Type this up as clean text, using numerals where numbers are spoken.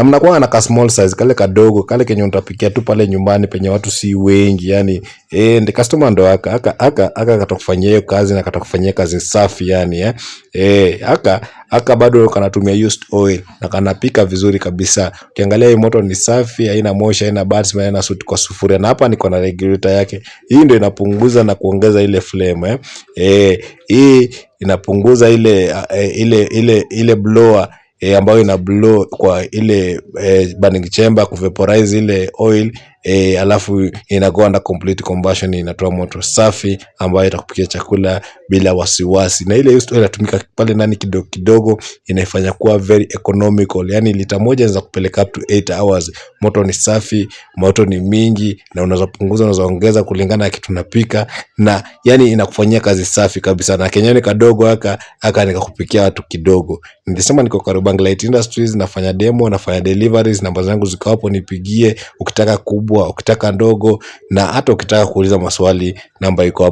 na mnakuwa na ka small size kale kadogo, kale kenye utapikia tu pale nyumbani penye watu si wengi. Yani ndi customer ndo aka katakufanyia hiyo kazi na katakufanyia kazi safi yani aka bado kanatumia used oil na kanapika vizuri kabisa. Ukiangalia hii moto ni safi, haina moshi, haina bats, haina suti kwa sufuria. Na hapa niko na regulator yake. Hii ndio inapunguza na kuongeza ile flame hii inapunguza ile blower ambayo ina blow kwa ile burning chamber kuvaporize ile oil alafu inakuwa na complete combustion, inatoa moto safi ambayo itakupikia chakula bila wasiwasi. Na ile used oil inatumika pale ndani kidogo kidogo, inaifanya kuwa very economical. Yani lita moja inaweza kupeleka up to 8 hours. Moto ni safi, moto ni mingi, na unaweza punguza, unaweza ongeza kulingana na kitu unapika, na yani inakufanyia kazi safi kabisa. Na kenyani kadogo aka nikakupikia watu kidogo. Nilisema niko Kariobangi Light Industries, nafanya demo, nafanya deliveries. Namba zangu ziko hapo, nipigie ukitaka kubwa, ukitaka ndogo, na hata ukitaka kuuliza maswali, namba iko hapo.